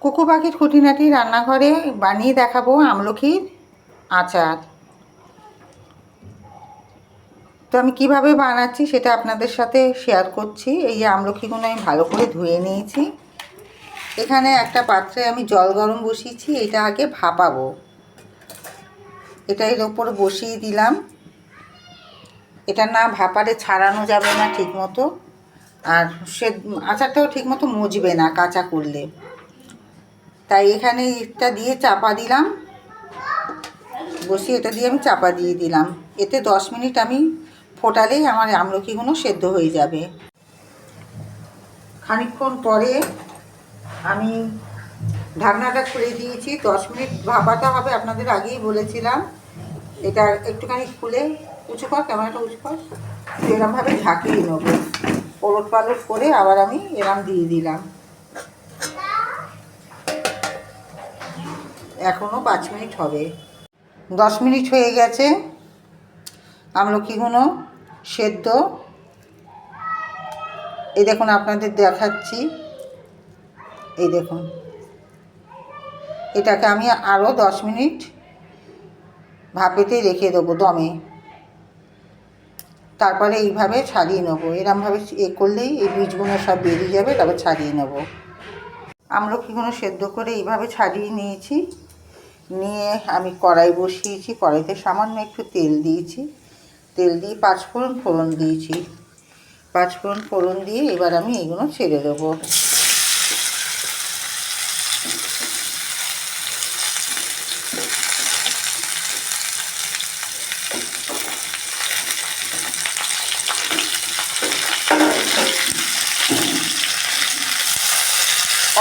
কুকু পাখির খুঁটিনাটি রান্নাঘরে বানিয়ে দেখাবো আমলকির আচার। তো আমি কিভাবে বানাচ্ছি সেটা আপনাদের সাথে শেয়ার করছি। এই যে আমলকিগুলো আমি ভালো করে ধুয়ে নিয়েছি। এখানে একটা পাত্রে আমি জল গরম বসিয়েছি, এটা আগে ভাপাবো। এটা এর ওপর বসিয়ে দিলাম। এটা না ভাপালে ছাড়ানো যাবে না ঠিক মতো, আর সে আচারটাও ঠিক মতো মজবে না কাঁচা করলে। তাই এখানে এটা দিয়ে চাপা দিলাম, বসিয়ে এটা দিয়ে আমি চাপা দিয়ে দিলাম। এতে 10 মিনিট আমি ফোটালেই আমার আমলকিগুলো সেদ্ধ হয়ে যাবে। খানিকক্ষণ পরে আমি ঢাকনাটা খুলে দিয়েছি। 10 মিনিট ভাপাতে হবে, আপনাদের আগেই বলেছিলাম। এটা একটুখানি খুলে উঁচু কর, ক্যামেরাটা উঁচু কর, এরমভাবে ঝাঁকিয়ে নেব। ওলট পালট করে আবার আমি এরম দিয়ে দিলাম। এখনও 5 মিনিট হবে। 10 মিনিট হয়ে গেছে, আমলকিগুলো সেদ্ধ। এই দেখুন, আপনাদের দেখাচ্ছি, এই দেখুন। এটাকে আমি আরও 10 মিনিট ভাপেতে রেখে দেবো দমে। তারপরে এইভাবে ছাড়িয়ে নেবো। এরমভাবে করলেই এই বীজগুলো সব বেরিয়ে যাবে, তারপর ছাড়িয়ে নেবো। আমলকিগুলো সেদ্ধ করে এইভাবে ছাড়িয়ে নিয়েছি। নিয়ে আমি কড়াই বসিয়েছি। কড়াইতে সামান্য একটু তেল দিয়েছি। তেল দিয়ে 5 ফোড়ন ফোড়ন দিয়েছি। 5 ফোড়ন ফোড়ন দিয়ে এবার আমি এগুলো ছেড়ে দেবো।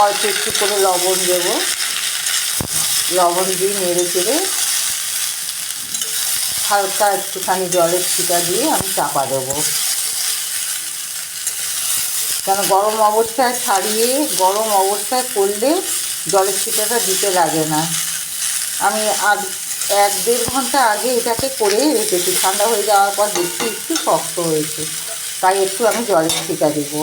অল্প একটু করে লবণ দেব। লবণ দিয়ে নেড়ে চেড়ে হালকা একটুখানি জলের ছিটা দিয়ে আমি চাপা দেবো। কেন গরম অবস্থায় ছাড়িয়ে গরম অবস্থায় করলে জলের ছিটাটা দিতে লাগে না। আমি আজ 1-1.5 ঘন্টা আগে এটাকে করে রেখেছি। ঠান্ডা হয়ে যাওয়ার পর দেখছি একটু শক্ত হয়েছে, তাই একটু আমি জলের ছিটা দেব।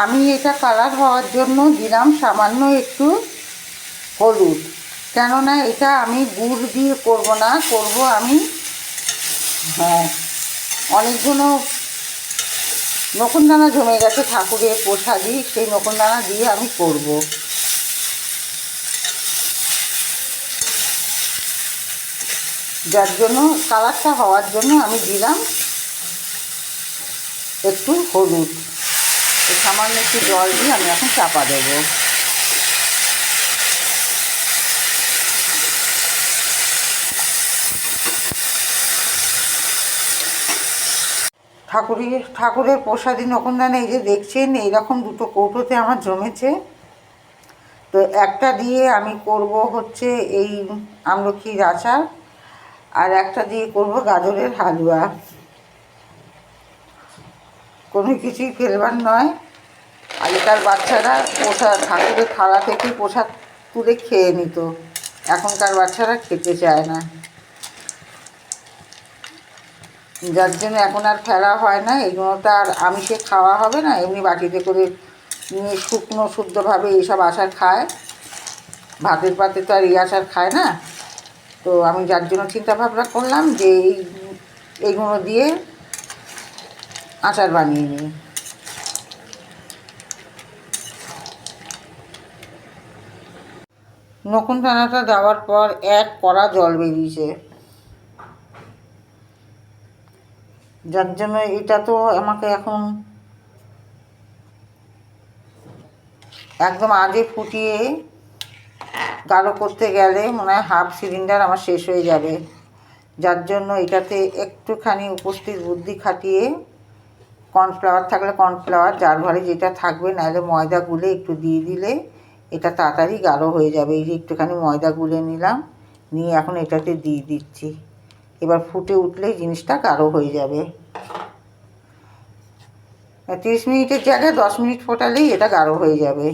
আমি এটা কালার হওয়ার জন্য দিলাম সামান্য একটু হলুদ। কেননা এটা আমি গুড় দিয়ে করব না, করব আমি অনেকগুলো নকুনদানা জমে গেছে ঠাকুরের প্রসাদী, সেই নকুনদানা দিয়ে আমি করব। যার জন্য কালারটা হওয়ার জন্য আমি দিলাম একটু হলুদ। সামান্য একটু জল দিয়ে আমি এখন চাপা দেবো। ঠাকুরের প্রসাদী নকুনদানা এই যে দেখছেন, এইরকম 2টো কৌটোতে আমার জমেছে। তো একটা দিয়ে আমি করব হচ্ছে এই আমলকির আচার, আর একটা দিয়ে করব গাজরের হালুয়া। কোনো কিছুই ফেলবার নয়। আগেকার বাচ্চারা প্রসাদ ঠাকুরের থালা থেকে প্রসাদ তুলে খেয়ে নিত, এখনকার বাচ্চারা খেতে চায় না। যার জন্য এখন আর ফেলা হয় না। এগুলোটা আর আমিষে খাওয়া হবে না, এমনি বাটিতে করে নিয়ে শুকনো শুদ্ধভাবে এইসব আচার খায়। ভাতের পাতে তো আর এই আচার খায় না। তো আমি যার জন্য চিন্তা ভাবনা করলাম যে এইগুলো দিয়ে আচার বানিয়ে নিই। নকুনদানাটা দেওয়ার পর 1 কড়া জল বেরিয়েছে, যার জন্য এটা তো আমাকে এখন একদম আগে ফুটিয়ে গাঢ় করতে গেলে মনে হয় হাফ সিলিন্ডার আমার শেষ হয়ে যাবে। যার জন্য এটাতে একটুখানি উপস্থিত বুদ্ধি খাটিয়ে কর্নফ্লাওয়ার থাকলে কর্নফ্লাওয়ার, যার ঘরে যেটা থাকবে, নাহলে ময়দা গুলে একটু দিয়ে দিলে এটা তাড়াতাড়ি গাঢ় হয়ে যাবে। এই যে একটুখানি ময়দা গুলে নিলাম, নিয়ে এখন এটাতে দিয়ে দিচ্ছি। এবার ফুটে উঠলেই জিনিসটা গাঢ় হয়ে যাবে। 30 মিনিটের জায়গায় 10 মিনিট ফোটালেই এটা গাঢ় হয়ে যাবে।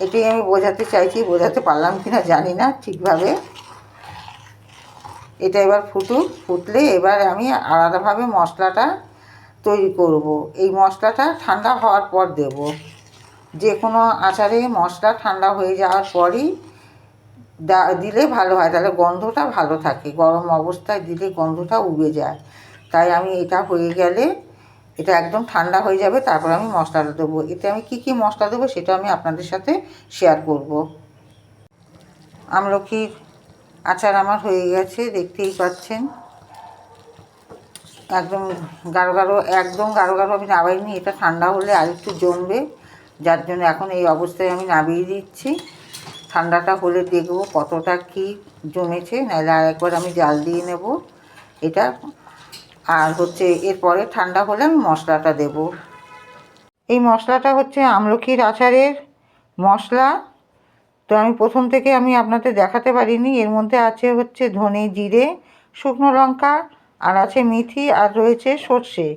এটাই আমি বোঝাতে চাইছি, বোঝাতে পারলাম কি না জানি না ঠিকভাবে। এটা এবার ফুটলে এবার আমি আলাদাভাবে মশলাটা তৈরি করব। এই মশলাটা ঠান্ডা হওয়ার পর দেব। যে কোনো আচারে মশলা ঠান্ডা হয়ে যাওয়ার পরই দিলে ভালো হয়, তাহলে গন্ধটা ভালো থাকে। গরম অবস্থায় দিলে গন্ধটা উবে যায়। তাই আমি এটা হয়ে গেলে, এটা একদম ঠান্ডা হয়ে যাবে, তারপর আমি মশলাটা দেবো। এতে আমি কী কী মশলা দেবো সেটা আমি আপনাদের সাথে শেয়ার করব। আমলকির আচার আমার হয়ে গেছে, দেখতেই পাচ্ছেন। একদম গাঢ় গাঢ়, একদম গাঢ় গাঢ় আমি নাবাইনি, এটা ঠান্ডা হলে আর একটু জমবে, যার জন্য এখন এই অবস্থায় আমি নামিয়ে দিচ্ছি। ঠান্ডাটা হলে দেখব কতটা কি জমেছে, নাহলে আর একবার আমি জাল দিয়ে নেব এটা। আর হচ্ছে এরপরে ঠান্ডা হলে আমি মশলাটা দেব। এই মশলাটা হচ্ছে আমলকির আচারের মশলা। তো আমি প্রথম থেকে আমি আপনাদের দেখাতে পারিনি। এর মধ্যে আছে হচ্ছে ধনে, জিরে, শুকনো লঙ্কা, আর আছে মেথি, আর রয়েছে সর্ষে।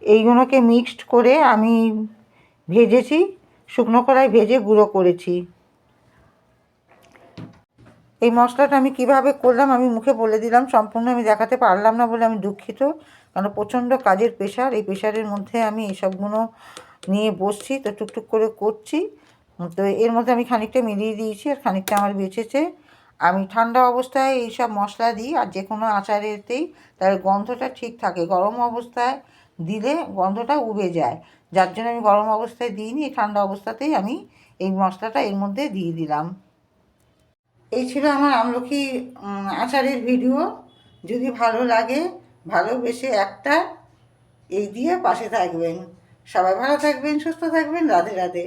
এইগুলোকে মিক্সড করে আমি ভেজেছি, শুকনো কড়াই ভেজে গুঁড়ো করেছি। এই মশলাটা আমি কিভাবে করলাম আমি মুখে বলে দিলাম, সম্পূর্ণ আমি দেখাতে পারলাম না বলে আমি দুঃখিত। কারণ প্রচণ্ড কাজের প্রেশার, এই প্রেশারের মধ্যে আমি এইসবগুলো নিয়ে বসছি, তো টুকটুক করে করছি। তো এর মধ্যে আমি খানিকটা মিলিয়ে দিয়েছি, আর খানিকটা আমার বেঁচেছে। আমি ঠান্ডা অবস্থায় এইসব মশলা দিই, আর যে কোনো আচারেতেই, তার গন্ধটা ঠিক থাকে। গরম অবস্থায় দিলে গন্ধটা উবে যায়, যার জন্য আমি গরম অবস্থায় দিইনি, ঠান্ডা অবস্থাতেই আমি এই মশলাটা এর মধ্যে দিয়ে দিলাম। এই ছিল আমার আমলকি আচারের ভিডিও। যদি ভালো লাগে, ভালোবেসে একটা এই দিয়ে পাশে থাকবেন। সবাই ভালো থাকবেন, সুস্থ থাকবেন। রাধে রাধে।